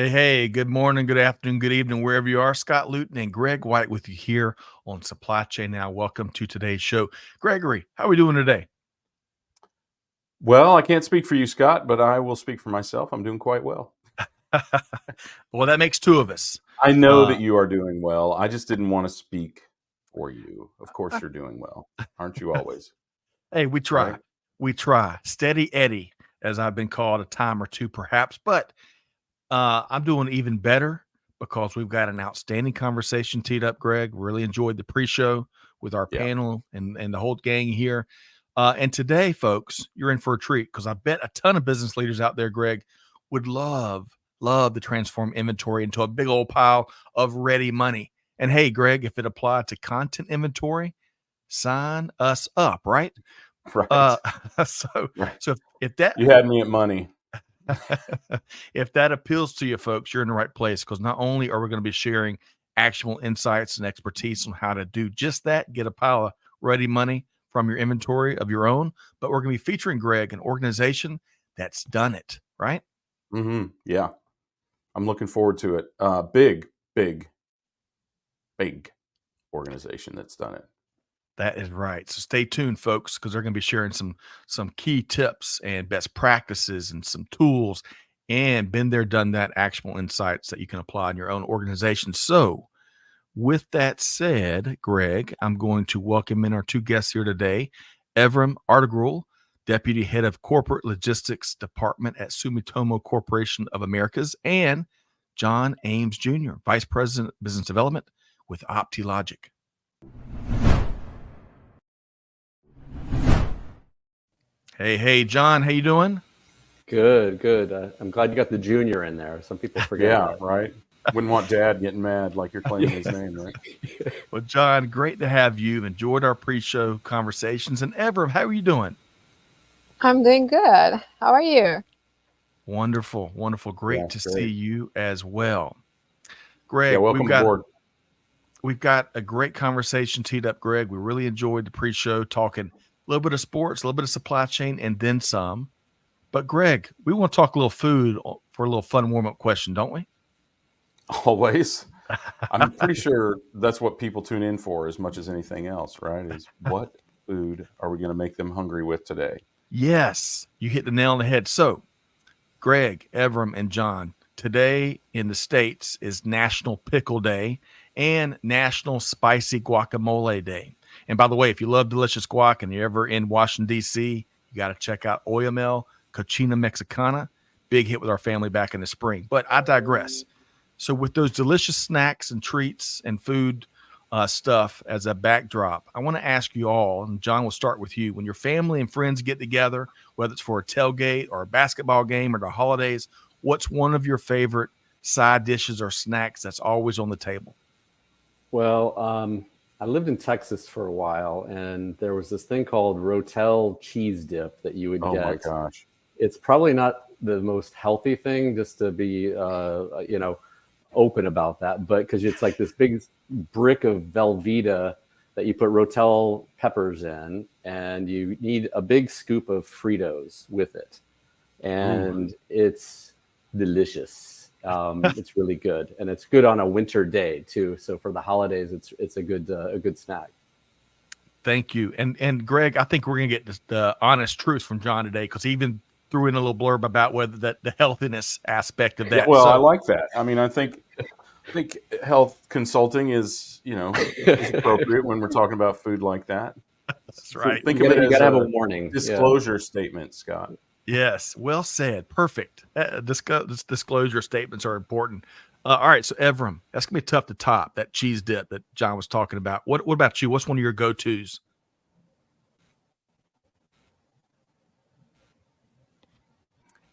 Hey, good morning, good afternoon, good evening, wherever you are. Scott Luton and Greg White with you here on Supply Chain Now. Welcome to today's show. Gregory, how are we doing today? Well, I can't speak for you, Scott, but I will speak for myself. I'm doing quite well. Well, that makes two of us. I know Uh, that you are doing well. I just didn't want to speak for you. Of course, you're doing well. Aren't you always? hey, we Right? try. We try. Steady Eddie, as I've been called a time or two, perhaps. But I'm doing even better because we've got an outstanding conversation teed up, Greg. Really enjoyed the pre-show with our Yeah. panel and the whole gang here. And today, folks, you're in for a treat because I bet a ton of business leaders out there, Greg, would love to transform inventory into a big old pile of ready money. And hey, Greg, if it applied to content inventory, sign us up, right? Uh, Right. so Right. so if that You had me at money. if that appeals to you folks, you're in the right place because not only are we going to be sharing actual insights and expertise on how to do just that, get a pile of ready money from your inventory of your own, but we're going to be featuring Greg, an organization that's done it, right? Yeah. I'm looking forward to it. Big, big organization that's done it. That is right. So stay tuned, folks, because they're going to be sharing some key tips and best practices and some tools and been there, done that, actionable insights that you can apply in your own organization. So with that said, Greg, I'm going to welcome in our two guests here today. Evram Artigrul, Deputy Head of Corporate Logistics Department at Sumitomo Corporation of Americas, and John Ames Jr., Vice President of Business Development with Optilogic. Hey, John, how you doing? Good, good. I'm glad you got the junior in there. Some people forget Yeah, that. right. Wouldn't want dad getting mad like you're claiming his Yeah. name, right? Well, John, great to have you. Enjoyed our pre-show conversations. And Evram, how are you doing? I'm doing good. How are you? Wonderful, wonderful. Great Yeah, to see great. you as well. Yeah, Greg, we've welcome got aboard. we've got a great conversation teed up, Greg. We really enjoyed the pre-show talking a little bit of sports, a little bit of supply chain, and then some. But Greg, we want to talk a little food for a little fun warm-up question, don't we? Always. I'm pretty sure that's what people tune in for as much as anything else, right? Is what food are we going to make them hungry with today? Yes, you hit the nail on the head. So, Greg, Evram, and John, today in the States is National Pickle Day and National Spicy Guacamole Day. And by the way, if you love delicious guac and you're ever in Washington, D.C., you got to check out Oyamel Cochina Mexicana. Big hit with our family back in the spring. But I digress. So, with those delicious snacks and treats and food stuff as a backdrop, I want to ask you all, and John, will start with you. When your family and friends get together, whether it's for a tailgate or a basketball game or the holidays, what's one of your favorite side dishes or snacks that's always on the table? Well, I lived in Texas for a while, and there was this thing called Rotel cheese dip that you would Oh my get. gosh. It's probably not the most healthy thing, just to be, open about that, but because it's like this big brick of Velveeta that you put Rotel peppers in, and you need a big scoop of Fritos with it, Ooh. and it's delicious. It's really good, and it's good on a winter day too. So for the holidays, it's a good snack. Thank you. And Greg, I think we're gonna get the honest truth from John today because he even threw in a little blurb about whether that the healthiness aspect of Yeah, that. well, I So like that. I mean, I think health consulting is appropriate when we're talking about food like that. that's right. Think of it You as gotta have a a warning. Yeah. disclosure statement, Scott. Yes, well said. Perfect. Disclosure statements are important. All right, so Evram, that's gonna be tough to top that cheese dip that John was talking about. What about you? What's one of your go tos?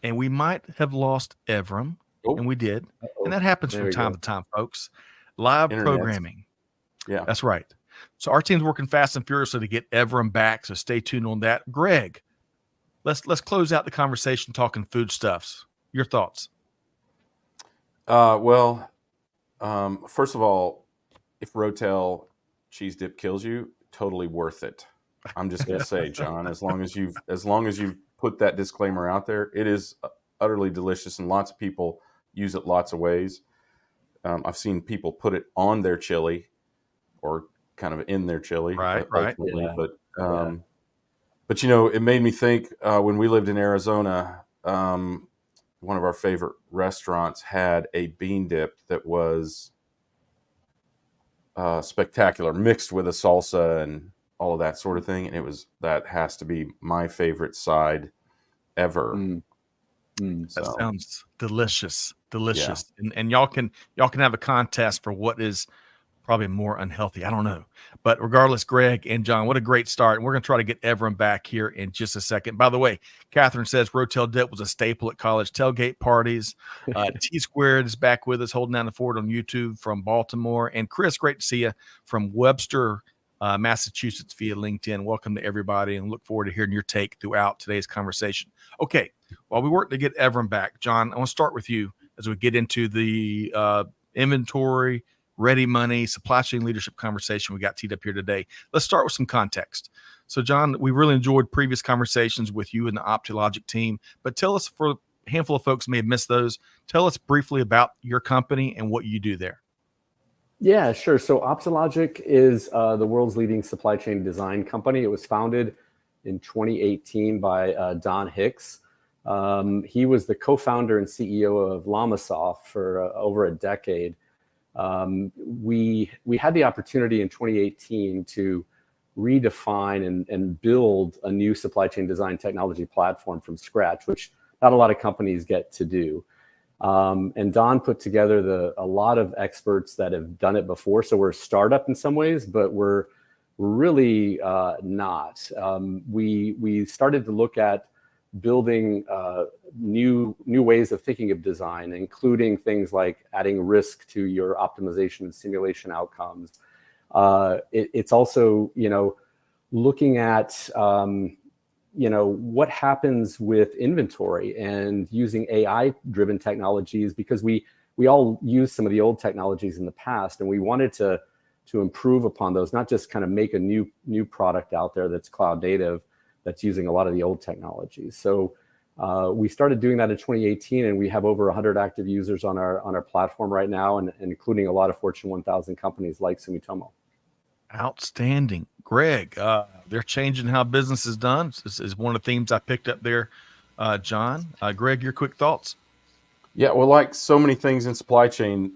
And we might have lost Evram, and Oh, we did, and Uh-oh. that happens There from we time go. to time, folks. Live internet. programming. Yeah. That's right. So our team's working fast and furiously to get Evram back. So stay tuned on that. Greg, let's close out the conversation talking foodstuffs. Your thoughts? Well, first of all, if Rotel cheese dip kills you, totally worth it. I'm just gonna Yeah. say, John, as long as you've put that disclaimer out there, it is utterly delicious, and lots of people use it lots of ways. I've seen people put it on their chili or kind of in their chili, Right. ultimately. Yeah. But it made me think when we lived in Arizona, one of our favorite restaurants had a bean dip that was spectacular, mixed with a salsa and all of that sort of thing. And that has to be my favorite side ever. That So, sounds delicious. Yeah. And y'all can have a contest for what is probably more unhealthy. I don't know. But regardless, Greg and John, what a great start. And we're going to try to get Evram back here in just a second. By the way, Catherine says Rotel Dip was a staple at college tailgate parties. T Squared is back with us, holding down the fort on YouTube from Baltimore. And Chris, great to see you from Webster, Massachusetts via LinkedIn. Welcome to everybody, and look forward to hearing your take throughout today's conversation. Okay, while we work to get Evram back, John, I want to start with you as we get into the inventory, ready money, supply chain leadership conversation we got teed up here today. Let's start with some context. So, John, we really enjoyed previous conversations with you and the Optilogic team, but tell us, for a handful of folks who may have missed those, tell us briefly about your company and what you do there. Yeah, sure. So Optilogic is the world's leading supply chain design company. It was founded in 2018 by Don Hicks. He was the co-founder and CEO of LlamaSoft for over a decade. We had the opportunity in 2018 to redefine and build a new supply chain design technology platform from scratch, which not a lot of companies get to do. And Don put together a lot of experts that have done it before. So we're a startup in some ways, but we're really not. We started to look at building new ways of thinking of design, including things like adding risk to your optimization and simulation outcomes. It's also, looking at what happens with inventory and using AI-driven technologies, because we all use some of the old technologies in the past, and we wanted to improve upon those, not just kind of make a new product out there that's cloud native, that's using a lot of the old technologies. So we started doing that in 2018, and we have over 100 active users on our platform right now, and including a lot of Fortune 1000 companies like Sumitomo. Outstanding. Greg, they're changing how business is done. This is one of the themes I picked up there, John. Greg, your quick thoughts? Yeah, well, like so many things in supply chain,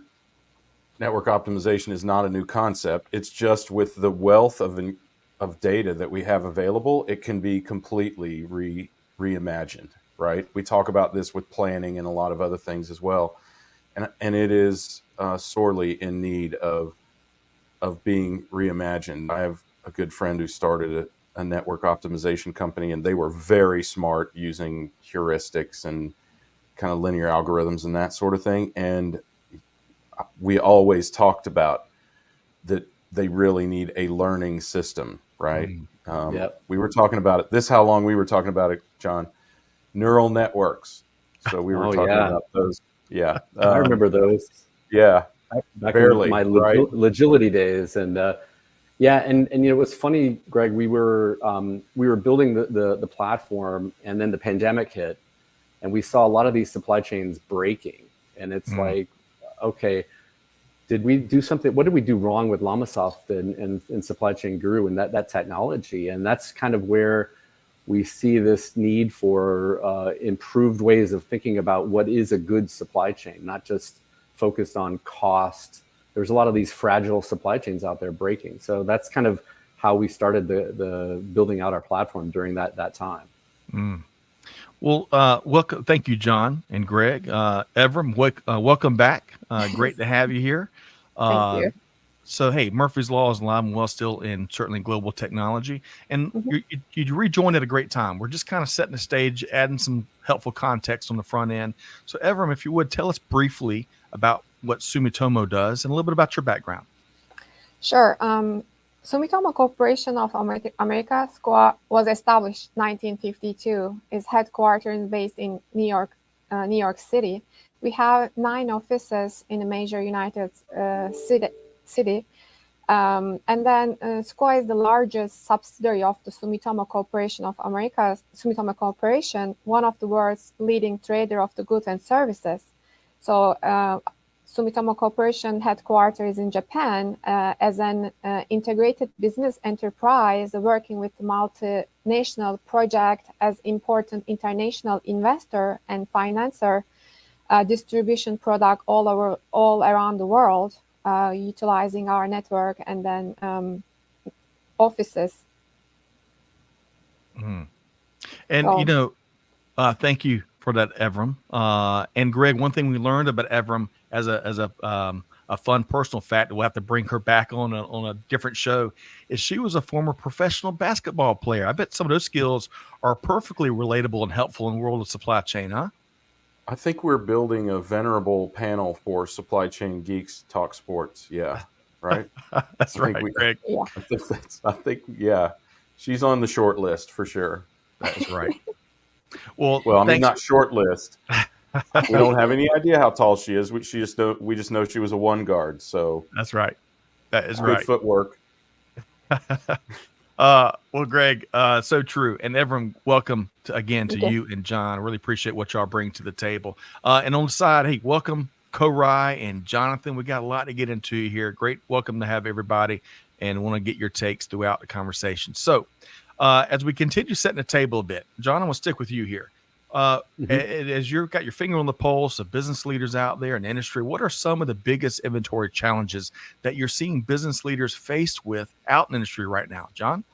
network optimization is not a new concept. It's just with the wealth of data that we have available, it can be completely reimagined, right? We talk about this with planning and a lot of other things as well. And it is sorely in need of being reimagined. I have a good friend who started a network optimization company, and they were very smart using heuristics and kind of linear algorithms and that sort of thing. And we always talked about that they really need a learning system, right? Yep. We were talking about it. This is how long we were talking about it, John. Neural networks. So we were talking about those. Yeah. I remember those. Yeah. Back barely, in my right? Logility days. And and it was funny, Greg, we were building the platform, and then the pandemic hit, and we saw a lot of these supply chains breaking. And it's like, okay, did we do something? What did we do wrong with LlamaSoft and Supply Chain Guru and that technology? And that's kind of where we see this need for improved ways of thinking about what is a good supply chain, not just focused on cost. There's a lot of these fragile supply chains out there breaking. So that's kind of how we started the building out our platform during that time. Well, welcome. Thank you, John and Greg. Evram, welcome back. Great to have you here. Thank you. So, hey, Murphy's Law is alive and well still in certainly global technology. And you rejoined at a great time. We're just kind of setting the stage, adding some helpful context on the front end. So, Evram, if you would, tell us briefly about what Sumitomo does and a little bit about your background. Sure. Sumitomo Corporation of America was established 1952. It's headquartered based in New York City. We have 9 offices in the major United city. And then SCOA is the largest subsidiary of the Sumitomo Corporation of America. Sumitomo Corporation, one of the world's leading trader of the goods and services. So Sumitomo Corporation headquarters in Japan as an integrated business enterprise working with multinational project as important international investor and financer, distribution product all around the world, utilizing our network and then offices. Mhm. And So- thank you for that, Evram. And Greg, one thing we learned about Evram as a fun personal fact, we'll have to bring her back on a different show, is she was a former professional basketball player. I bet some of those skills are perfectly relatable and helpful in the world of supply chain, huh? I think we're building a venerable panel for Supply Chain Geeks Talk Sports. Yeah, right. That's I think right, Greg. yeah. I think yeah, she's on the short list for sure. That's right. Well, Well, I mean, thanks. not short list. We don't have any idea how tall she is. We just know she was a one guard. So That's right. That is good right. footwork. Well, Greg, so true. And Evram, welcome again to Okay. you and John. I really appreciate what y'all bring to the table. And on the side, hey, welcome Korai and Jonathan. We got a lot to get into here. Great welcome to have everybody, and want to get your takes throughout the conversation. So as we continue setting the table a bit, John, I'm going to stick with you here. As you've got your finger on the pulse of business leaders out there in the industry, what are some of the biggest inventory challenges that you're seeing business leaders faced with out in the industry right now, John?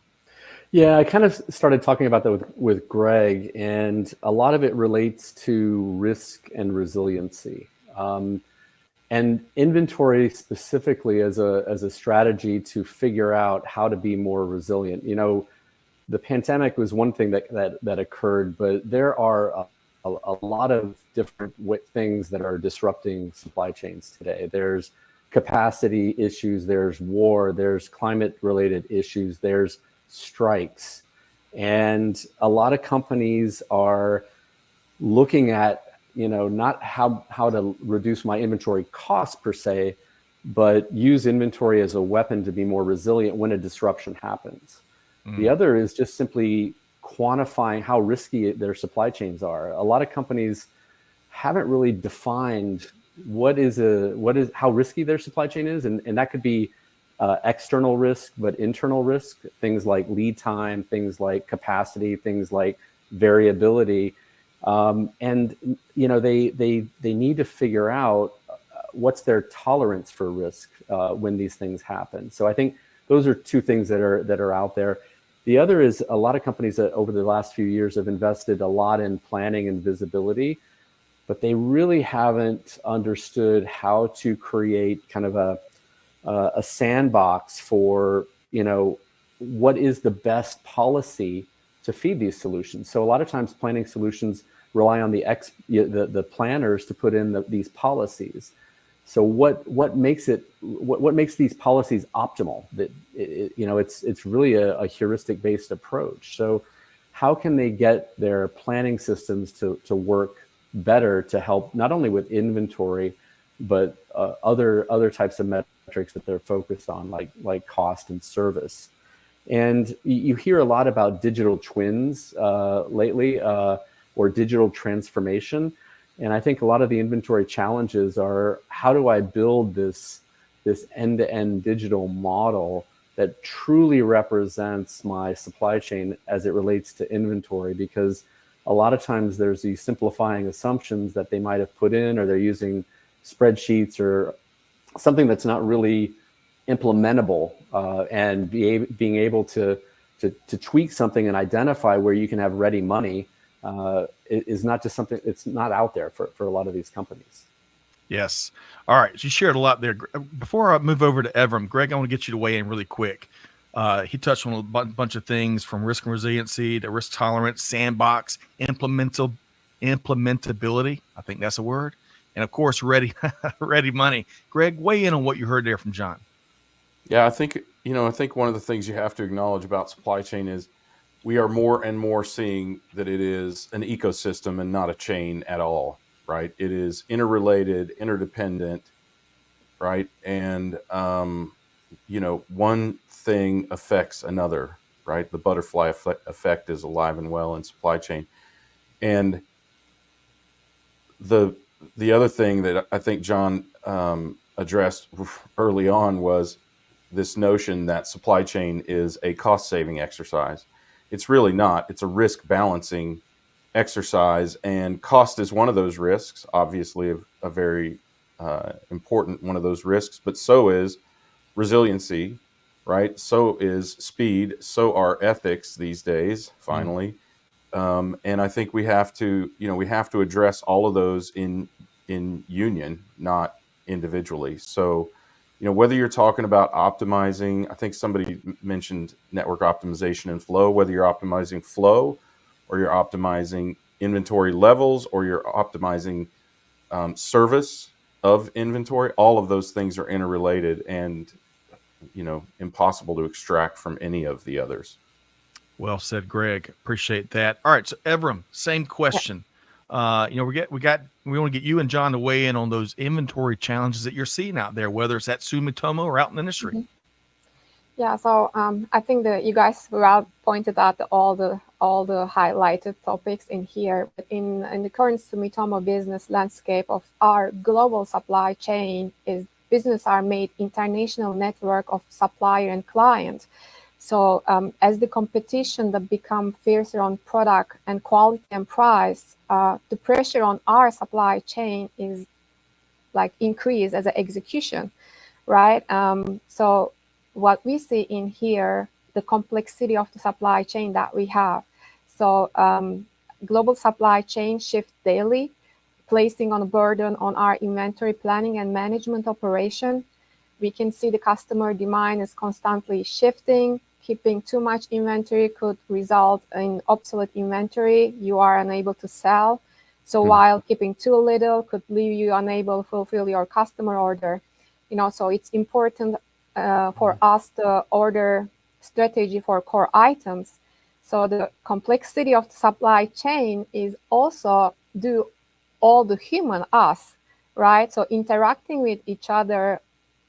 Yeah, I kind of started talking about that with Greg, and a lot of it relates to risk and resiliency. And inventory specifically as a strategy to figure out how to be more resilient. The pandemic was one thing that occurred, but there are a lot of different things that are disrupting supply chains today. There's capacity issues, there's war, there's climate-related issues, there's strikes. And a lot of companies are looking at, not how to reduce my inventory costs per se, but use inventory as a weapon to be more resilient when a disruption happens. The other is just simply quantifying how risky their supply chains are. A lot of companies haven't really defined how risky their supply chain is, and that could be external risk, but internal risk, things like lead time, things like capacity, things like variability, and they need to figure out what's their tolerance for risk when these things happen. So I think those are two things that are out there. The other is a lot of companies that over the last few years have invested a lot in planning and visibility, but they really haven't understood how to create kind of a sandbox for, what is the best policy to feed these solutions. So a lot of times planning solutions rely on the planners to put in these policies. So what makes these policies optimal? That it's really a heuristic based approach. So how can they get their planning systems to work better to help not only with inventory, but other types of metrics that they're focused on, like cost and service. And you hear a lot about digital twins lately, or digital transformation. And I think a lot of the inventory challenges are, how do I build this end-to-end digital model that truly represents my supply chain as it relates to inventory? Because a lot of times there's these simplifying assumptions that they might have put in, or they're using spreadsheets or something that's not really implementable, and being able to tweak something and identify where you can have ready money is not just something, it's not out there for a lot of these companies. Yes. All right. You shared a lot there. Before I move over to Evram, Greg, I want to get you to weigh in really quick. He touched on a bunch of things, from risk and resiliency to risk tolerance, sandbox, implementability. I think that's a word. And of course, ready money. Greg, weigh in on what you heard there from John. Yeah, I think one of the things you have to acknowledge about supply chain is we are more and more seeing that it is an ecosystem and not a chain at all, right? It is interrelated, interdependent, right? And, one thing affects another, right? The butterfly effect is alive and well in supply chain. And the the other thing that I think John addressed early on was this notion that supply chain is a cost-saving exercise. It's really not. It's a risk balancing exercise, and cost is one of those risks, obviously a very important one of those risks, but so is resiliency, right? So is speed. So are ethics these days, finally. And I think we have to address all of those in union, not individually. So, whether you're talking about optimizing, I think somebody mentioned network optimization and flow, whether you're optimizing flow or you're optimizing inventory levels or you're optimizing service of inventory, all of those things are interrelated and, impossible to extract from any of the others. Well said, Greg. Appreciate that. All right, so Evram, same question. We want to get you and John to weigh in on those inventory challenges that you're seeing out there, whether it's at Sumitomo or out in the industry. Mm-hmm. Yeah, so I think that you guys well pointed out all the highlighted topics in here. But in the current Sumitomo business landscape of our global supply chain, is business are made international network of supplier and client. So as the competition that become fiercer on product and quality and price, the pressure on our supply chain is like increase as an execution, right? So what we see in here, the complexity of the supply chain that we have. So global supply chain shift daily, placing on a burden on our inventory planning and management operation. We can see the customer demand is constantly shifting. Keeping too much inventory could result in obsolete inventory you are unable to sell. So while keeping too little could leave you unable to fulfill your customer order. So it's important for us to order strategy for core items. So the complexity of the supply chain is also due all the human us, right? So interacting with each other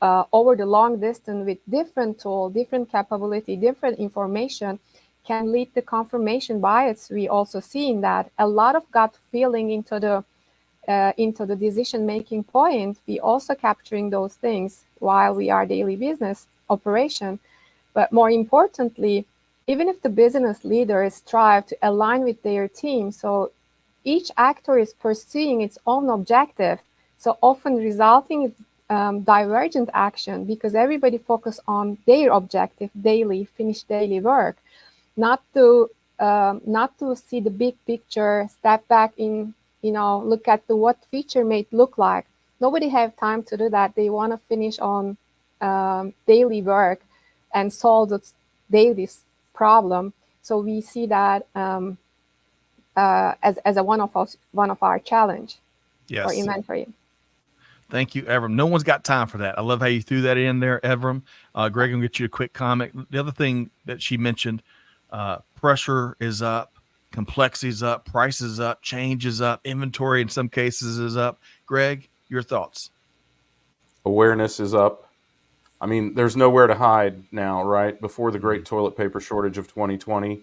over the long distance with different tool, different capability, different information can lead to confirmation bias. We also see in that a lot of gut feeling into the decision-making point. We also capturing those things while we are daily business operation. But more importantly, even if the business leaders strive to align with their team, so each actor is pursuing its own objective, so often resulting in divergent action because everybody focus on their objective, finish daily work, not to see the big picture, step back in, look at what future may look like. Nobody have time to do that. They want to finish on daily work and solve the daily problem. So we see that as a one of our challenge for inventory. Thank you, Evram. No one's got time for that. I love how you threw that in there, Evram. Greg, I'm going to get you a quick comment. The other thing that she mentioned, pressure is up, complexity is up, price is up, change is up, inventory in some cases is up. Greg, your thoughts? Awareness is up. I mean, there's nowhere to hide now, right? Before the great toilet paper shortage of 2020,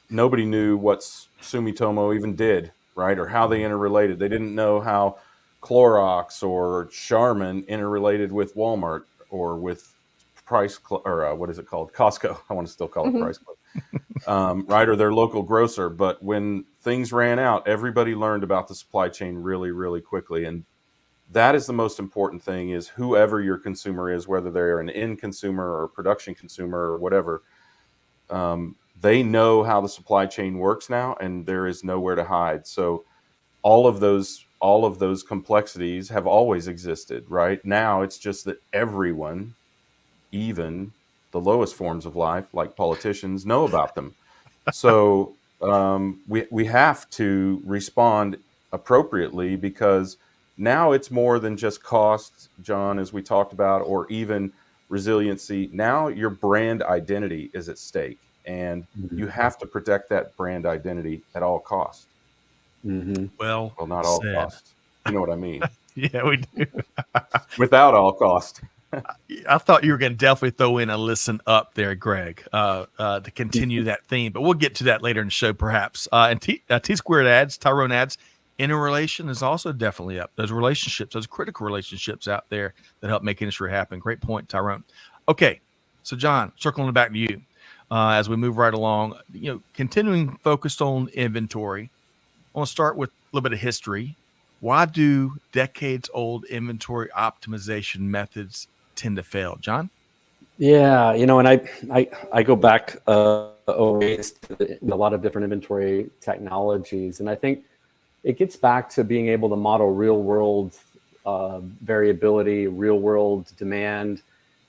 nobody knew what Sumitomo even did, right? Or how they interrelated. They didn't know how Clorox or Charmin interrelated with Walmart or with what is it called? Costco. I want to still call it Price Club, right? Or their local grocer. But when things ran out, everybody learned about the supply chain really, really quickly. And that is the most important thing, is whoever your consumer is, whether they're an end consumer or a production consumer or whatever, they know how the supply chain works now, and there is nowhere to hide. So all of those complexities have always existed, right? Now it's just that everyone, even the lowest forms of life, like politicians, know about them. So we have to respond appropriately, because now it's more than just cost, John, as we talked about, or even resiliency. Now your brand identity is at stake, and you have to protect that brand identity at all costs. Mm-hmm. Well, not all costs. You know what I mean? Yeah, we do. Without all cost. I thought you were going to definitely throw in a listen up there, Greg, to continue that theme, but we'll get to that later in the show, perhaps. And T Squared adds, Tyrone adds, Interrelation is also definitely up. Those relationships, those critical relationships out there that help make industry happen. Great point, Tyrone. Okay, so John, circling back to you as we move right along. Continuing focused on inventory. I want to start with a little bit of history. Why do decades-old inventory optimization methods tend to fail, John? Yeah, and I go back a ways to a lot of different inventory technologies, and I think it gets back to being able to model real world variability, real world demand.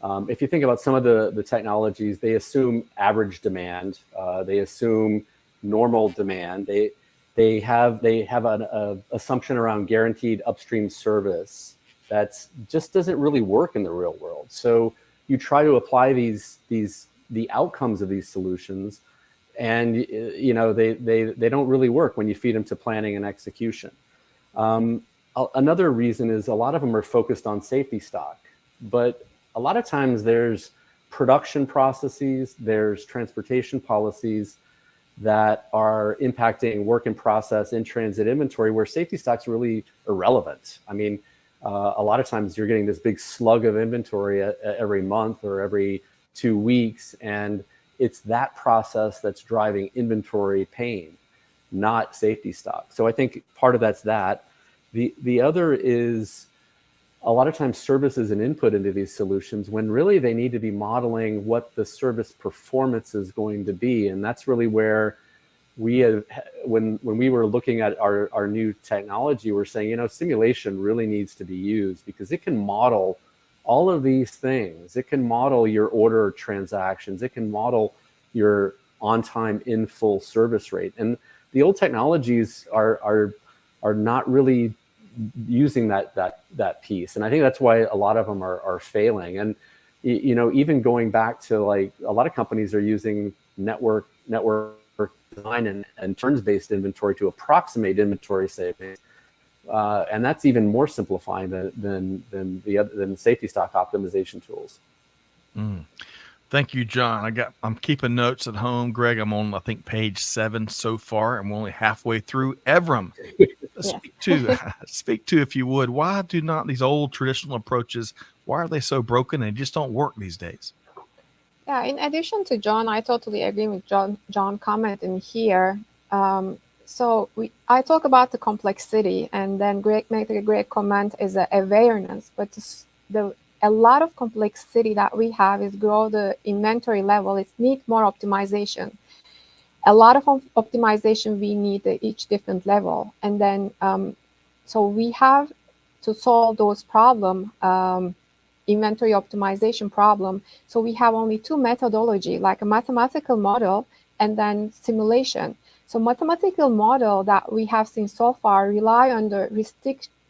If you think about some of the technologies, they assume average demand, they assume normal demand, they have an assumption around guaranteed upstream service that just doesn't really work in the real world. So you try to apply the outcomes of these solutions, and they don't really work when you feed them to planning and execution. Another reason is a lot of them are focused on safety stock, but a lot of times there's production processes, there's transportation policies that are impacting work in process, in transit inventory, where safety stock's really irrelevant. I mean, a lot of times you're getting this big slug of inventory every month or every 2 weeks, and it's that process that's driving inventory pain, not safety stock. So I think part of that's that. The other is a lot of times service is an input into these solutions when really they need to be modeling what the service performance is going to be. And that's really where we have, when we were looking at our new technology, we're saying, simulation really needs to be used because it can model all of these things. It can model your order transactions. It can model your on-time in full service rate. And the old technologies are not really using that piece. And I think that's why a lot of them are failing. And, even going back to like a lot of companies are using network design and turns-based inventory to approximate inventory savings. And that's even more simplifying than safety stock optimization tools. Thank you, John. I'm keeping notes at home. Greg, I'm on, I think, page 7 so far, and we're only halfway through. Evram, speak to, if you would, why do not these old traditional approaches, why are they so broken and just don't work these days? Yeah, in addition to John, I totally agree with John comment in here. So I talk about the complexity, and then Greg made a great comment is the awareness, but a lot of complexity that we have is grow the inventory level. It needs more optimization. A lot of optimization we need at each different level. And then, so we have to solve those problem, inventory optimization problem. So we have only 2 methodology, like a mathematical model and then simulation. So mathematical model that we have seen so far rely on the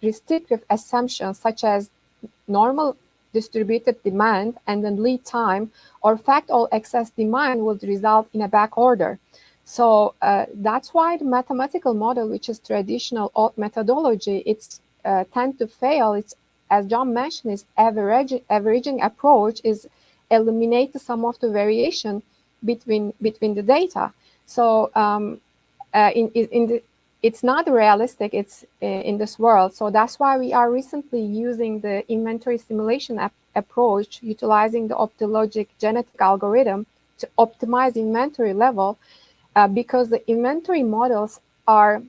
restrictive assumptions such as normal distributed demand and then lead time, or fact all excess demand would result in a back order. So that's why the mathematical model, which is traditional old methodology, it's tend to fail. It's, as John mentioned, is averaging approach is eliminate some of the variation between the data. So it's not realistic. It's in this world. So that's why we are recently using the inventory simulation approach, utilizing the Optilogic genetic algorithm to optimize inventory level, because the inventory models are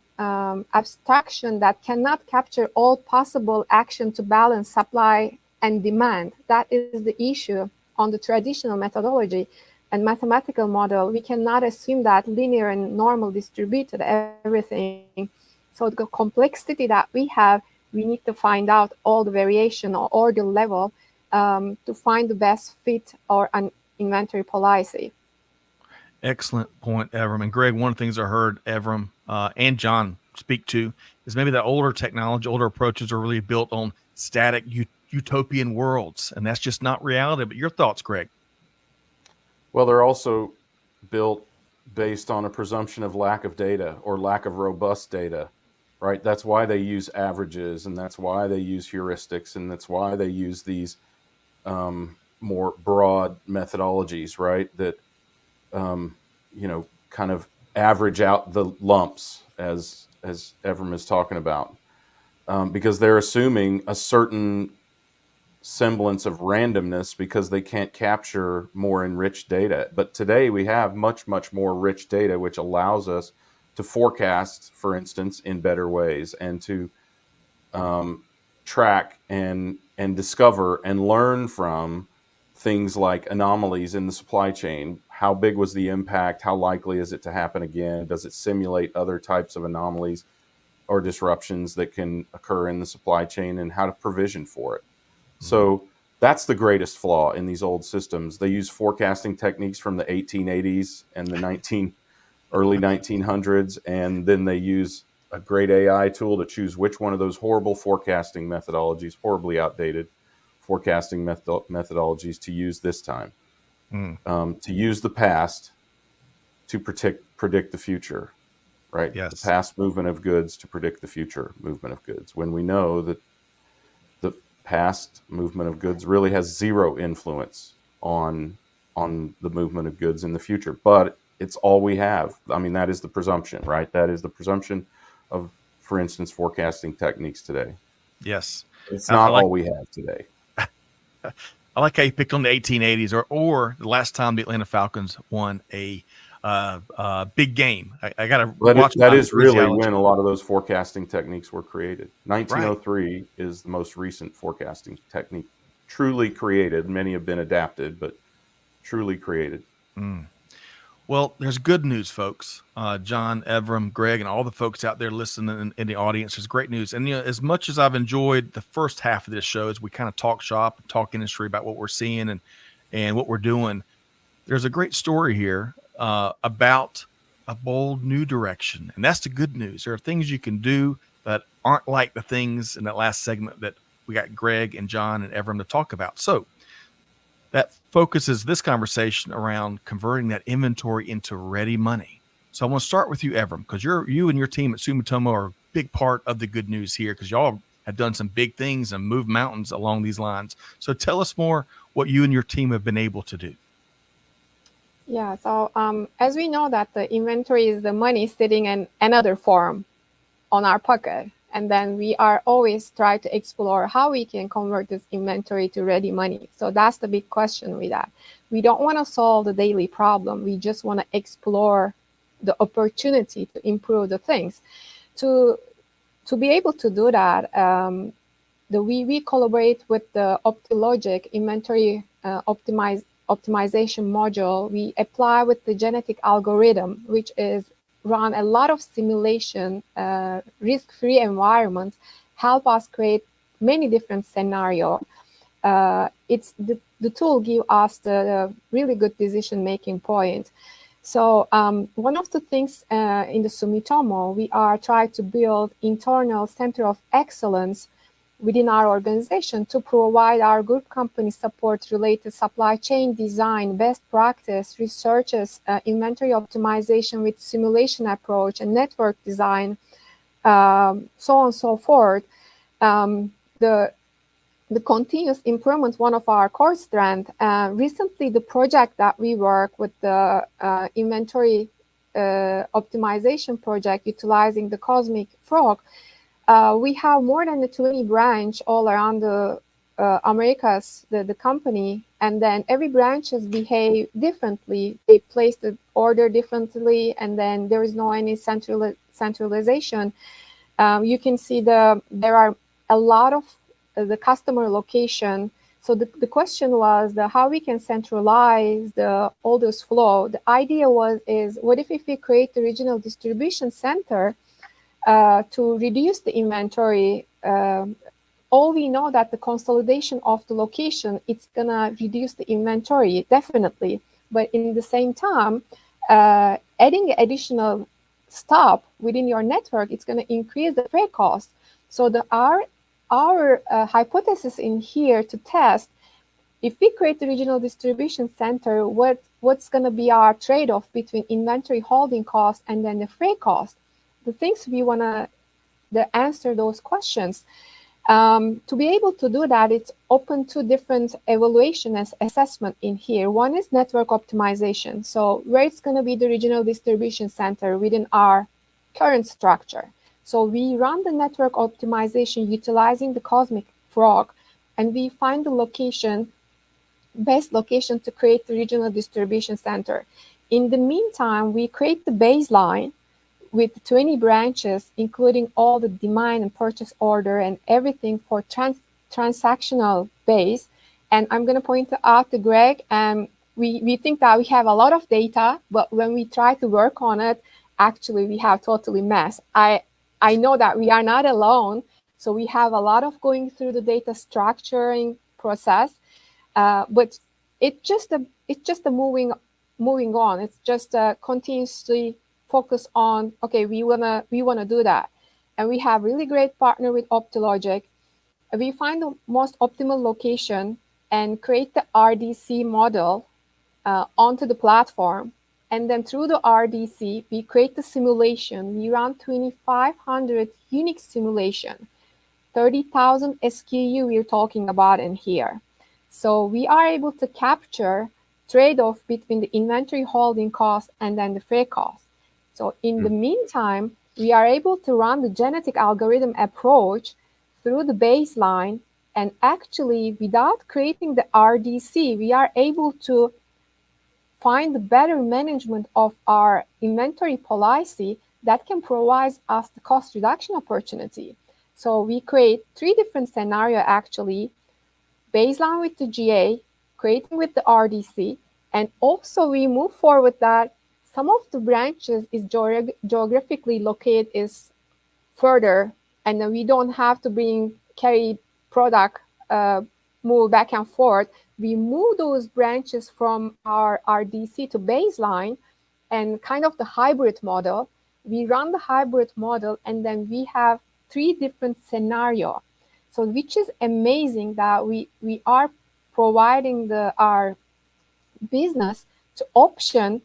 abstraction that cannot capture all possible action to balance supply and demand. That is the issue on the traditional methodology and mathematical model. We cannot assume that linear and normal distributed everything. So the complexity that we have, we need to find out all the variation or order level to find the best fit or an inventory policy. Excellent point, Evram. And Greg, one of the things I heard Evram and John speak to is maybe that older technology, older approaches are really built on static utopian worlds, and that's just not reality. But your thoughts, Greg? Well, they're also built based on a presumption of lack of data or lack of robust data, right? That's why they use averages, and that's why they use heuristics, and that's why they use these more broad methodologies, right? That kind of average out the lumps, as Evram is talking about, because they're assuming a certain semblance of randomness because they can't capture more enriched data. But today we have much more rich data, which allows us to forecast, for instance, in better ways, and to track and discover and learn from things like anomalies in the supply chain. How big was the impact? How likely is it to happen again? Does it simulate other types of anomalies or disruptions that can occur in the supply chain, and how to provision for it? So that's the greatest flaw in these old systems. They use forecasting techniques from the 1880s and the early 1900s, and then they use a great AI tool to choose which one of those horrible forecasting methodologies, horribly outdated forecasting methodologies, to use this time. To use the past to predict the future, right? Yes. The past movement of goods to predict the future movement of goods, when we know that the past movement of goods really has zero influence on the movement of goods in the future. But it's all we have. I mean, that is the presumption, right? That is the presumption of, for instance, forecasting techniques today. Yes. It's not all we have today. I like how you picked on the 1880s or the last time the Atlanta Falcons won a big game. I got to watch that is really when a lot of those forecasting techniques were created. 1903 right. is the most recent forecasting technique truly created. Many have been adapted, but truly created. Well, there's good news, folks. John, Evram, Greg, and all the folks out there listening in the audience, there's great news. And as much as I've enjoyed the first half of this show, as we kind of talk shop and talk industry about what we're seeing and what we're doing, there's a great story here about a bold new direction. And that's the good news. There are things you can do that aren't like the things in that last segment that we got Greg and John and Evram to talk about. So that focuses this conversation around converting that inventory into ready money. So I want to start with you, Evram, because you and your team at Sumitomo are a big part of the good news here, because y'all have done some big things and moved mountains along these lines. So tell us more what you and your team have been able to do. Yeah, so as we know that the inventory is the money sitting in another form on our pocket, and then we are always trying to explore how we can convert this inventory to ready money. So that's the big question with that. We don't want to solve the daily problem. We just want to explore the opportunity to improve the things. To be able to do that, we collaborate with the Optilogic inventory optimization module. We apply with the genetic algorithm, which is run a lot of simulation, risk-free environments, help us create many different scenarios. It's the tool give us the really good decision-making point. So one of the things in the Sumitomo, we are trying to build internal center of excellence within our organization to provide our group company support related supply chain design, best practice, researches, inventory optimization with simulation approach and network design, so on and so forth. The continuous improvement, one of our core strengths. Recently, the project that we work with the inventory optimization project utilizing the Cosmic Frog, we have more than 20 branch all around the Americas, the company, and then every branches behave differently. They place the order differently, and then there is no any centralization. You can see there are a lot of the customer location. So the question was how we can centralize all this flow. The idea is what if we create the regional distribution center to reduce the inventory. All we know that the consolidation of the location, it's gonna reduce the inventory, definitely. But in the same time, adding additional stop within your network, it's gonna increase the freight cost. So our hypothesis in here to test, if we create the regional distribution center, what's gonna be our trade-off between inventory holding cost and then the freight cost? The things we want to answer those questions. To be able to do that, it's open to different evaluation and assessment in here. One is network optimization. So where it's going to be the regional distribution center within our current structure. So we run the network optimization utilizing the Cosmic Frog, and we find the location, best location to create the regional distribution center. In the meantime, we create the baseline with 20 branches, including all the demand and purchase order and everything for transactional base. And I'm going to point out to Greg, and we think that we have a lot of data, but when we try to work on it, actually we have totally mess. I know that we are not alone, so we have a lot of going through the data structuring process, but it's just a moving on. It's just continuously focus on, okay, we wanna do that, and we have really great partner with Optilogic. We find the most optimal location and create the RDC model onto the platform, and then through the RDC we create the simulation. We run 2,500 unique simulation, 30,000 SKU we're talking about in here. So we are able to capture trade-off between the inventory holding cost and then the freight cost. So in the meantime, we are able to run the genetic algorithm approach through the baseline, and actually without creating the RDC, we are able to find the better management of our inventory policy that can provide us the cost reduction opportunity. So we create 3 different scenarios actually, baseline with the GA, creating with the RDC, and also we move forward that some of the branches is geographically located is further, and then we don't have to carry product, move back and forth. We move those branches from our RDC to baseline and kind of the hybrid model. We run the hybrid model, and then we have 3 different scenarios. So which is amazing that we are providing our business to option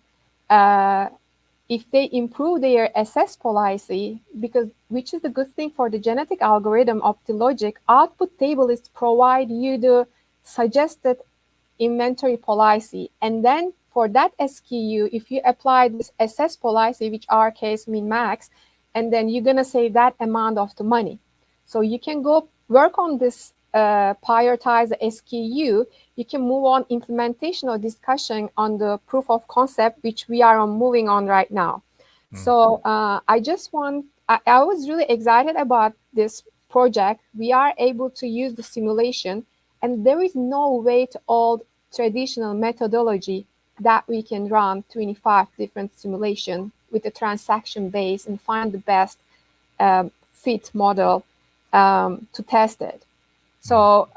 if they improve their SS policy, because which is the good thing for the genetic algorithm Optilogic output table is to provide you the suggested inventory policy, and then for that SKU, if you apply this SS policy, which our case min max, and then you're gonna save that amount of the money. So you can go work on this, prioritize the SKU. You can move on implementation or discussion on the proof of concept, which we are moving on right now. So I was really excited about this project. We are able to use the simulation, and there is no way to old traditional methodology that we can run 25 different simulation with the transaction base and find the best fit model to test it. So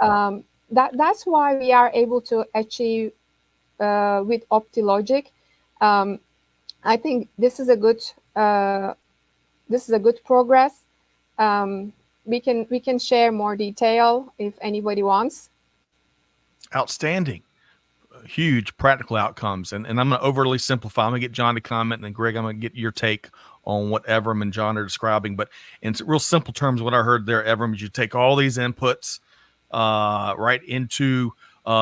that's why we are able to achieve with Optilogic. I think this is a good progress. We can share more detail if anybody wants. Outstanding. Huge practical outcomes. And I'm going to overly simplify. I'm going to get John to comment, and then Greg, I'm going to get your take on what Evram and John are describing. But in real simple terms, what I heard there, Evram, is you take all these inputs right into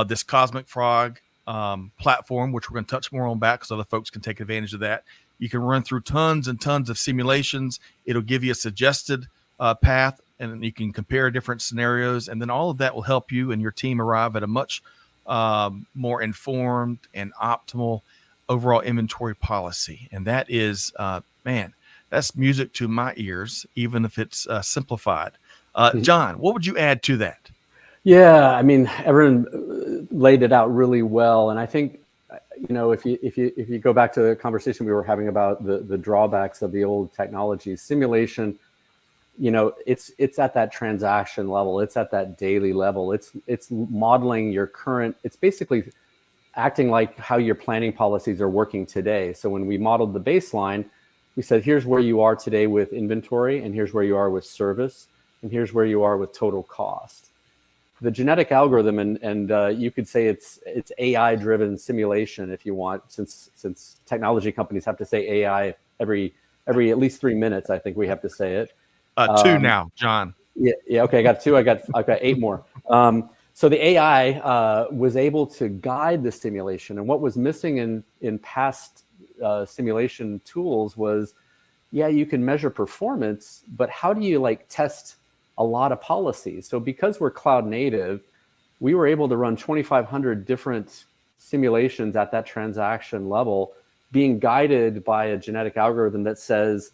this Cosmic Frog platform, which we're going to touch more on back because other folks can take advantage of that. You can run through tons and tons of simulations. It'll give you a suggested path, and you can compare different scenarios. And then all of that will help you and your team arrive at a much more informed and optimal overall inventory policy. And that is, man, that's music to my ears, even if it's simplified. John, what would you add to that? Yeah, I mean, everyone laid it out really well, and I think, you know, if you go back to the conversation we were having about the drawbacks of the old technology, simulation, you know, it's at that transaction level, it's at that daily level, it's modeling your current, it's basically acting like how your planning policies are working today. So when we modeled the baseline, we said, here's where you are today with inventory, and here's where you are with service, and here's where you are with total cost. The genetic algorithm, and you could say it's AI-driven simulation if you want, since technology companies have to say AI every at least 3 minutes. I think we have to say it. 2 now, John. Yeah. Okay. I got two. I've got 8 more. So the AI was able to guide the simulation, and what was missing in past simulation tools was, yeah, you can measure performance, but how do you like test a lot of policies? So because we're cloud native, we were able to run 2,500 different simulations at that transaction level, being guided by a genetic algorithm that says,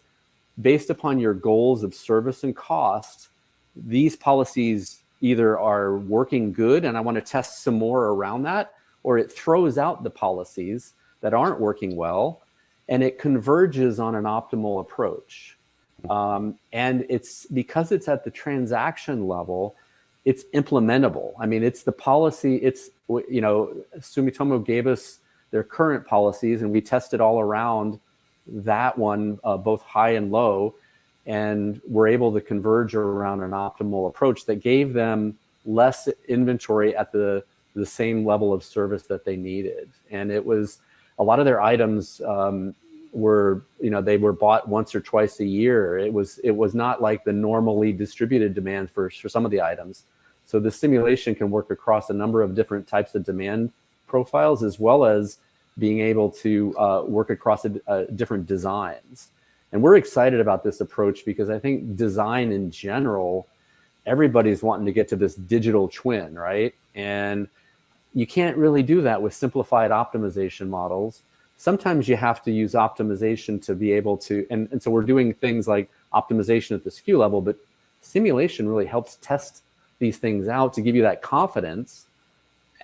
based upon your goals of service and cost, these policies either are working good and I want to test some more around that, or it throws out the policies that aren't working well and it converges on an optimal approach. And it's because it's at the transaction level, it's implementable. I mean, it's the policy, Sumitomo gave us their current policies and we tested all around that one, both high and low, and we're able to converge around an optimal approach that gave them less inventory at the same level of service that they needed. And it was a lot of their items were they were bought once or twice a year. It was not like the normally distributed demand for some of the items. So the simulation can work across a number of different types of demand profiles, as well as being able to work across different designs. And we're excited about this approach because I think design in general, everybody's wanting to get to this digital twin, right? And you can't really do that with simplified optimization models. Sometimes you have to use optimization to be able to, and so we're doing things like optimization at the SKU level, but simulation really helps test these things out to give you that confidence.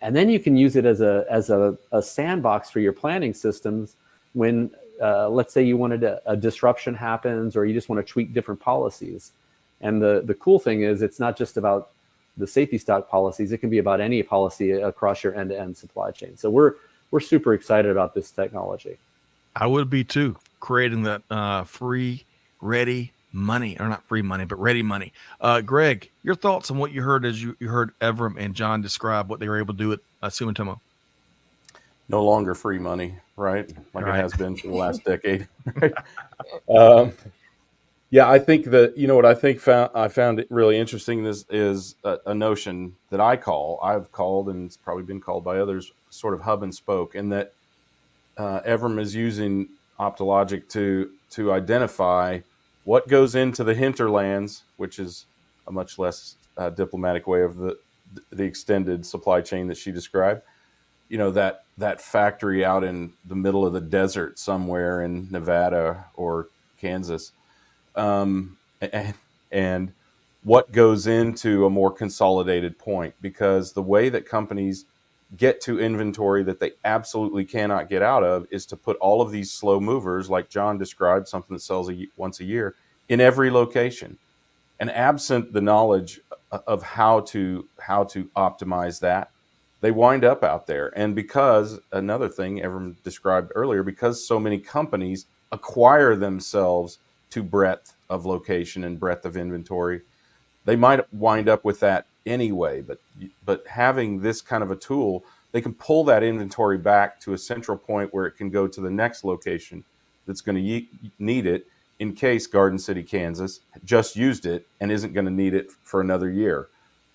And then you can use it as a sandbox for your planning systems when, let's say you wanted a disruption happens, or you just want to tweak different policies. And the cool thing is it's not just about the safety stock policies. It can be about any policy across your end-to-end supply chain. So we're super excited about this technology. I would be too, creating that free, ready money, or not free money, but ready money. Greg, your thoughts on what you heard as you heard Evram and John describe what they were able to do at Sumitomo? No longer free money, right? Like Right. it has been for the last decade. Right? Yeah, I think that, what I found it really interesting is a notion that I've called, and it's probably been called by others, sort of hub and spoke, and that Evram is using Optilogic to identify what goes into the hinterlands, which is a much less diplomatic way of the extended supply chain that she described. That factory out in the middle of the desert somewhere in Nevada or Kansas. And what goes into a more consolidated point, because the way that companies get to inventory that they absolutely cannot get out of is to put all of these slow movers, like John described, something that sells once a year, in every location. And absent the knowledge of how to optimize that, they wind up out there. And because another thing Evram described earlier, because so many companies acquire themselves to breadth of location and breadth of inventory, they might wind up with that anyway. But having this kind of a tool, they can pull that inventory back to a central point where it can go to the next location that's going to need it, in case Garden City, Kansas just used it and isn't going to need it for another year,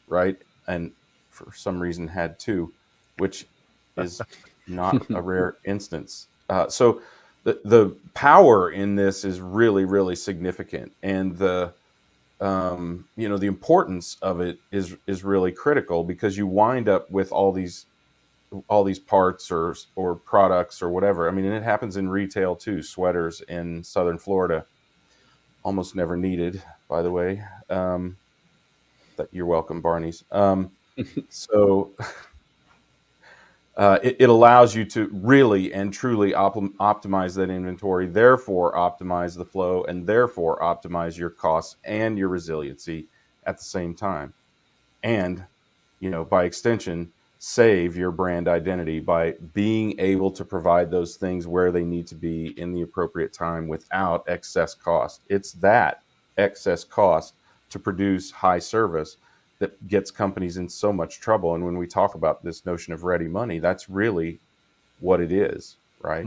right? And for some reason had to, which is not a rare instance. So the power in this is really, really significant, and the importance of it is really critical, because you wind up with all these parts or products or whatever. I mean, and it happens in retail too. Sweaters in Southern Florida, almost never needed, by the way. That you're welcome, Barney's. So it allows you to really and truly optimize that inventory, therefore optimize the flow, and therefore optimize your costs and your resiliency at the same time. And, by extension, save your brand identity by being able to provide those things where they need to be in the appropriate time without excess cost. It's that excess cost to produce high service that gets companies in so much trouble. And when we talk about this notion of ready money, that's really what it is, right?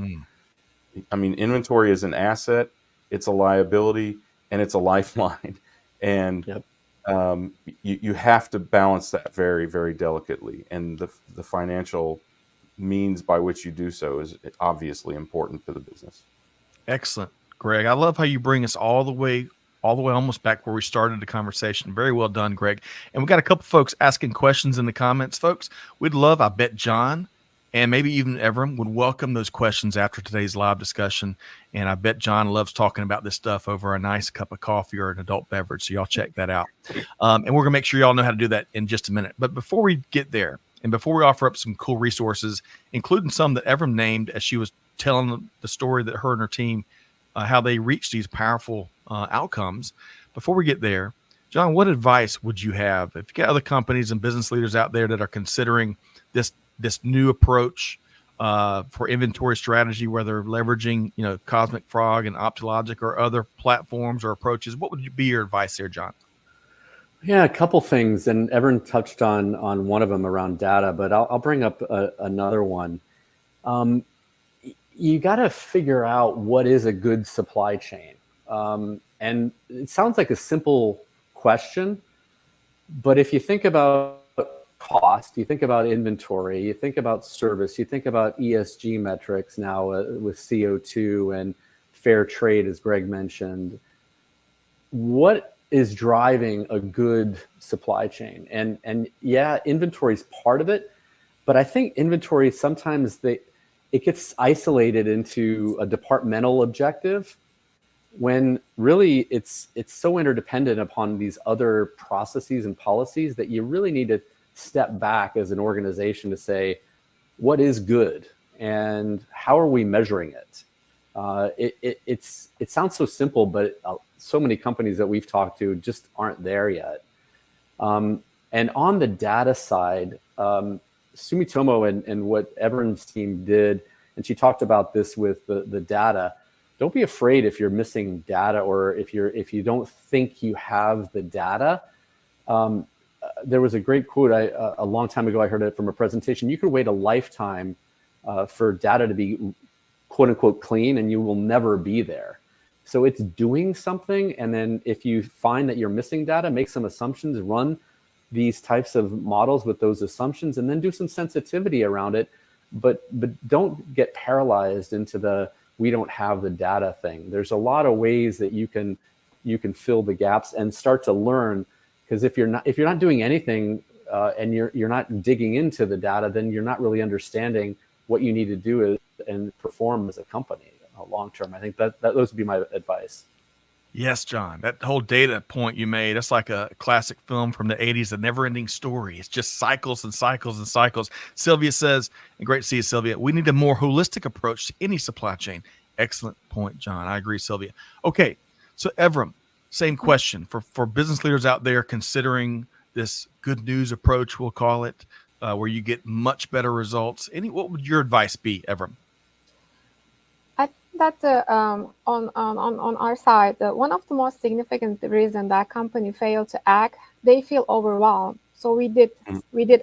I mean, inventory is an asset, it's a liability, and it's a lifeline. And Yep. You have to balance that very, very delicately, and the financial means by which you do so is obviously important to the business. Excellent, Greg. I love how you bring us all the way almost back where we started the conversation. Very well done, Greg. And we got a couple folks asking questions in the comments, folks. We'd love, I bet John and maybe even Evram would welcome those questions after today's live discussion. And I bet John loves talking about this stuff over a nice cup of coffee or an adult beverage. So y'all check that out. And we're going to make sure y'all know how to do that in just a minute. But before we get there, and before we offer up some cool resources, including some that Evram named as she was telling the story that her and her team, how they reached these powerful outcomes. Before we get there, John, what advice would you have if you got other companies and business leaders out there that are considering this new approach for inventory strategy, whether leveraging, Cosmic Frog and Optilogic or other platforms or approaches? What would be your advice there, John? Yeah, a couple things, and Everin touched on one of them around data, but I'll bring up another one. You got to figure out what is a good supply chain, and it sounds like a simple question, but if you think about cost, you think about inventory, you think about service, you think about ESG metrics now with CO2 and fair trade, as Greg mentioned. What is driving a good supply chain? And yeah, inventory is part of it, but I think inventory sometimes it gets isolated into a departmental objective when really it's so interdependent upon these other processes and policies that you really need to step back as an organization to say, what is good and how are we measuring it? It sounds so simple, but so many companies that we've talked to just aren't there yet. And on the data side, Sumitomo and what Everin's team did, and she talked about this with the data. Don't be afraid if you're missing data or if you don't think you have the data. There was a great quote a long time ago. I heard it from a presentation. You could wait a lifetime for data to be quote unquote clean, and you will never be there. So it's doing something, and then if you find that you're missing data, make some assumptions, run these types of models with those assumptions, and then do some sensitivity around it. But don't get paralyzed into the we don't have the data thing. There's a lot of ways that you can fill the gaps and start to learn. Because if you're not doing anything and you're not digging into the data, then you're not really understanding what you need to do and perform as a company long term. I think that those would be my advice. Yes, John. That whole data point you made, that's like a classic film from the 80s, a never-ending story. It's just cycles and cycles and cycles. Sylvia says, and great to see you, Sylvia, we need a more holistic approach to any supply chain. Excellent point, John. I agree, Sylvia. Okay, so Evram, same question for business leaders out there considering this good news approach, we'll call it, where you get much better results. What would your advice be, Evram? I think that on our side, one of the most significant reasons that company fail to act, they feel overwhelmed. So we did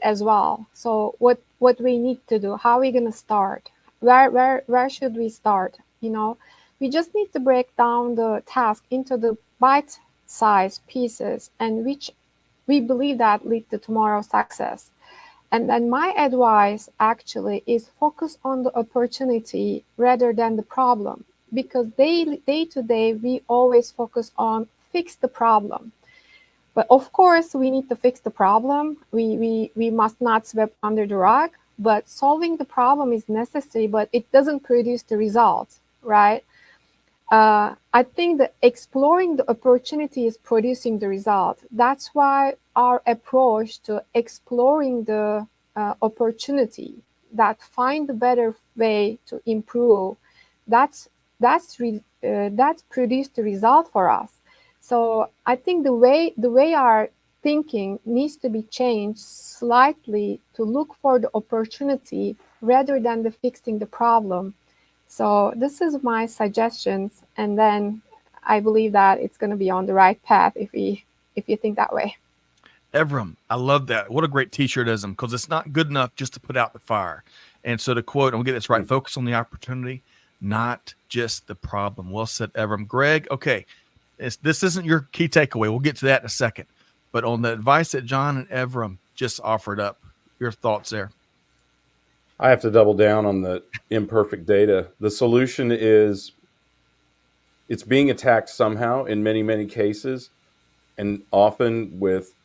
as well. So what we need to do? How are we going to start? Where should we start? We just need to break down the task into the bite-sized pieces, and which we believe that lead to tomorrow's success. And then my advice actually is focus on the opportunity rather than the problem, because day to day we always focus on fix the problem. But of course we need to fix the problem. We must not sweep under the rug, but solving the problem is necessary, but it doesn't produce the results, right? I think that exploring the opportunity is producing the result. That's why our approach to exploring the opportunity, that find a better way to improve, that's produced the result for us. So I think the way our thinking needs to be changed slightly to look for the opportunity rather than the fixing the problem. So this is my suggestions, and then I believe that it's going to be on the right path if you think that way. Evram, I love that. What a great t-shirtism, because it's not good enough just to put out the fire. And so to quote, and we'll get this right, focus on the opportunity, not just the problem. Well said, Evram. Greg, okay, this isn't your key takeaway. We'll get to that in a second. But on the advice that John and Evram just offered up, your thoughts there? I have to double down on the imperfect data. The solution is it's being attacked somehow in many, many cases, and often with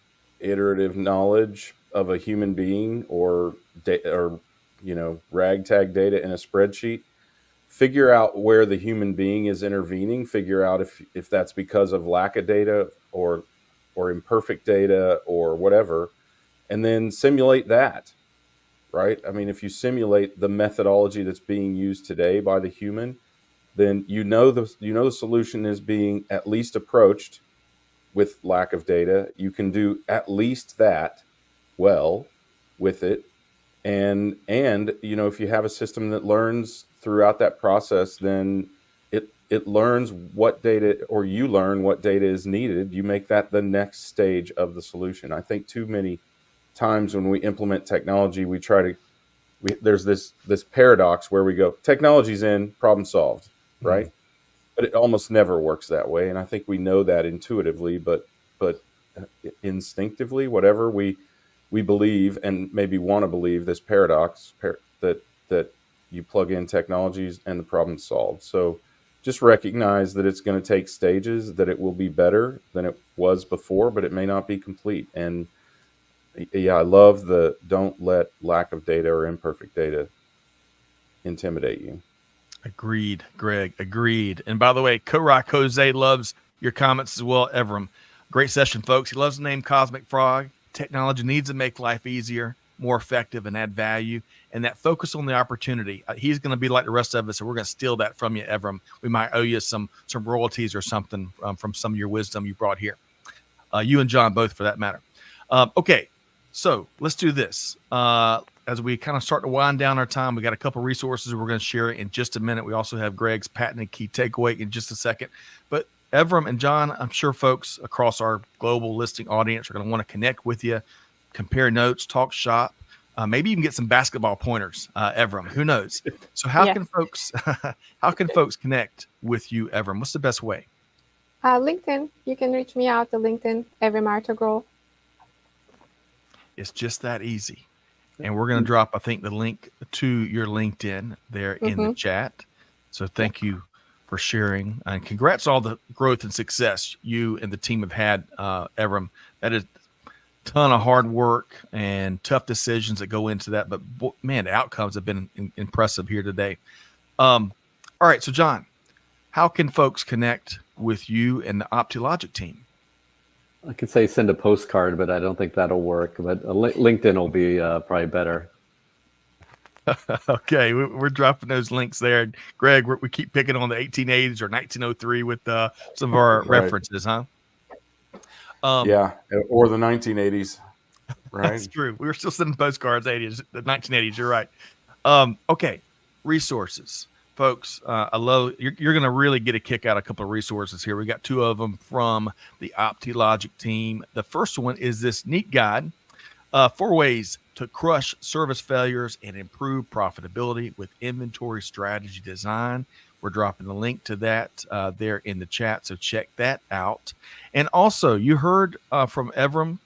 iterative knowledge of a human being or ragtag data in a spreadsheet. Figure out where the human being is intervening. Figure out if that's because of lack of data or imperfect data or whatever, and then simulate that. Right? I mean, if you simulate the methodology that's being used today by the human, then the solution is being at least approached with lack of data. You can do at least that well with it, and if you have a system that learns throughout that process, then it learns what data, or you learn what data is needed. You make that the next stage of the solution. I think too many times when we implement technology, there's this paradox where we go, technology's in, problem solved, right? But it almost never works that way, and I think we know that intuitively, but instinctively, whatever we believe and maybe want to believe, this paradox that you plug in technologies and the problem's solved. So just recognize that it's going to take stages, that it will be better than it was before, but it may not be complete. And yeah, I love don't let lack of data or imperfect data intimidate you. Agreed, Greg. Agreed. And by the way, Korak Jose loves your comments as well, Evram. Great session, folks. He loves the name Cosmic Frog. Technology needs to make life easier, more effective, and add value. And that focus on the opportunity. He's going to be like the rest of us, and we're going to steal that from you, Evram. We might owe you some royalties or something from some of your wisdom you brought here. You and John both, for that matter. Okay, so let's do this. As we kind of start to wind down our time, we got a couple resources we're going to share in just a minute. We also have Greg's patented key takeaway in just a second. But Evram and John, I'm sure folks across our global listing audience are going to want to connect with you, compare notes, talk shop, maybe even get some basketball pointers. Evram, who knows? So how can folks connect with you, Evram? What's the best way? LinkedIn. You can reach me out to LinkedIn, Evram Artegro. It's just that easy. And we're going to drop, I think, the link to your LinkedIn there in the chat. So thank you for sharing. And congrats on all the growth and success you and the team have had, Evram. That is a ton of hard work and tough decisions that go into that. But, man, the outcomes have been impressive here today. All right, so, John, how can folks connect with you and the Optilogic team? I could say send a postcard, but I don't think that'll work. But LinkedIn will be probably better. Okay, we're dropping those links there. Greg, we keep picking on the 1880s or 1903 with some of our references, huh? Yeah, or the 1980s, right? That's true. We were still sending postcards, the 1980s. You're right. Okay, resources. Folks, you're going to really get a kick out of a couple of resources here. We got two of them from the Optilogic team. The first one is this neat guide, 4 ways to crush service failures and improve profitability with inventory strategy design. We're dropping the link to that there in the chat, so check that out. And also, you heard from Evram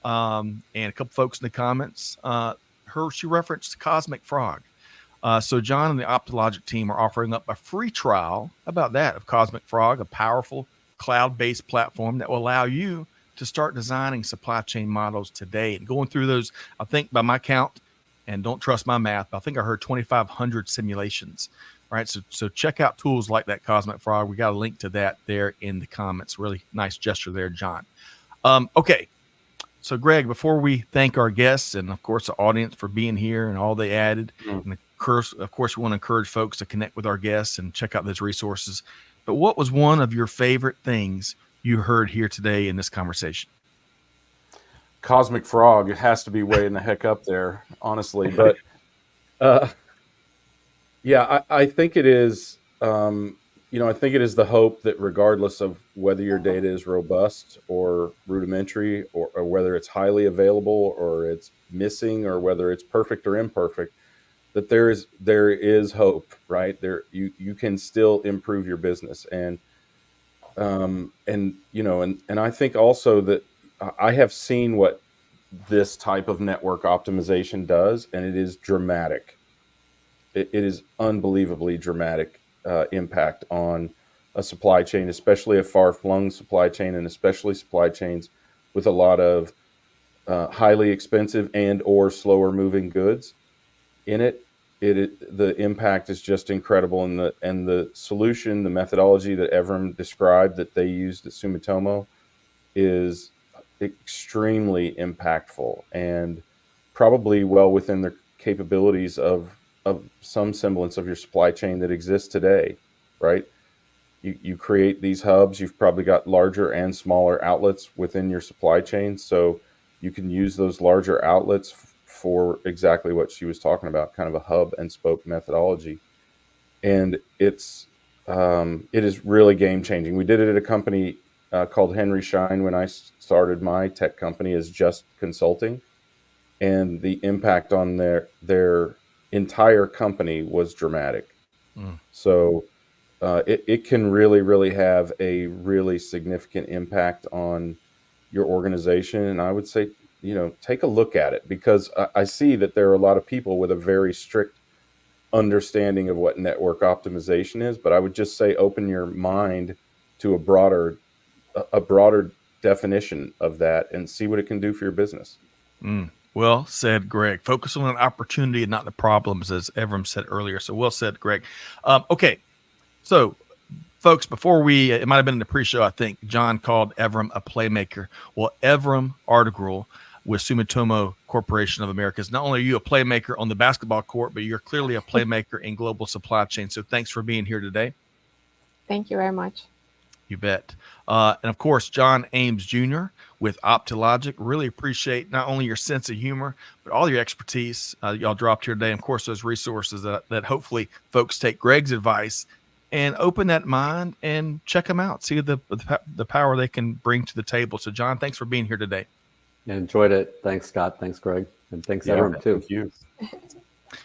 and a couple folks in the comments. She referenced Cosmic Frog. So John and the Optilogic team are offering up a free trial of Cosmic Frog, a powerful cloud-based platform that will allow you to start designing supply chain models today. And going through those, I think by my count, and don't trust my math, but I think I heard 2,500 simulations. All right, so check out tools like that Cosmic Frog. We got a link to that there in the comments. Really nice gesture there, John. Okay. So, Greg, before we thank our guests and, of course, the audience for being here and all they added, and of course, we want to encourage folks to connect with our guests and check out those resources. But what was one of your favorite things you heard here today in this conversation? Cosmic Frog. It has to be way in the heck up there, honestly. But, yeah, I think it is. I think it is the hope that regardless of whether your data is robust or rudimentary, or whether it's highly available or it's missing, or whether it's perfect or imperfect, that there is hope, right? You can still improve your business. And I think also that I have seen what this type of network optimization does, and it is dramatic. It is unbelievably dramatic impact on a supply chain, especially a far-flung supply chain, and especially supply chains with a lot of highly expensive and or slower moving goods in it. The impact is just incredible, and the solution, the methodology that Evram described that they used at Sumitomo is extremely impactful and probably well within the capabilities of some semblance of your supply chain that exists today, right? You create these hubs. You've probably got larger and smaller outlets within your supply chain, so you can use those larger outlets for exactly what she was talking about, kind of a hub and spoke methodology. And it is really game changing. We did it at a company called Henry Schein when I started my tech company as just consulting, and the impact on their entire company was dramatic. So it can really have a really significant impact on your organization. And I would say, take a look at it, because I see that there are a lot of people with a very strict understanding of what network optimization is, but I would just say open your mind to a broader definition of that and see what it can do for your business. Well said, Greg. Focus on an opportunity and not the problems, as Evram said earlier. So well said, Greg. Okay, so folks, before it might have been in the pre-show, I think John called Evram a playmaker. Well, Evram Artegral with Sumitomo Corporation of America is not only are you a playmaker on the basketball court, but you're clearly a playmaker in global supply chain. So thanks for being here today. Thank you very much. You bet. And of course, John Ames Jr. with Optilogic. Really appreciate not only your sense of humor, but all your expertise y'all dropped here today. And of course, those resources that hopefully folks take Greg's advice and open that mind and check them out. See the power they can bring to the table. So, John, thanks for being here today. I enjoyed it. Thanks, Scott. Thanks, Greg. And thanks, everyone, too. Thank you.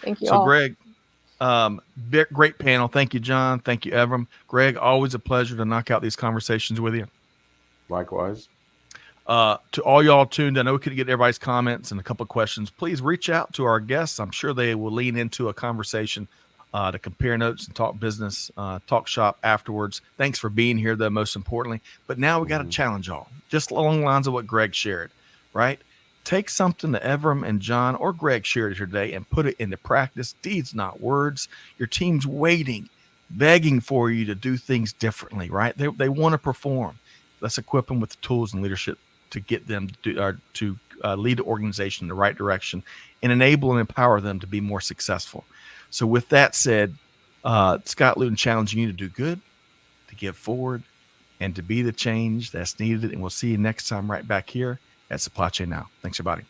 Thank you So, all. Greg, great panel. Thank you, John. Thank you, Evram. Greg, always a pleasure to knock out these conversations with you. Likewise. To all y'all tuned, I know we couldn't get everybody's comments and a couple of questions. Please reach out to our guests. I'm sure they will lean into a conversation to compare notes and talk business, talk shop afterwards. Thanks for being here, though, most importantly. But now we got to challenge y'all, just along the lines of what Greg shared, right? Take something that Evram and John or Greg shared here today and put it into practice. Deeds, not words. Your team's waiting, begging for you to do things differently, right? They want to perform. Let's equip them with the tools and leadership to get them to lead the organization in the right direction and enable and empower them to be more successful. So with that said, Scott Luton challenging you to do good, to give forward, and to be the change that's needed. And we'll see you next time right back here at Supply Chain Now. Thanks, everybody.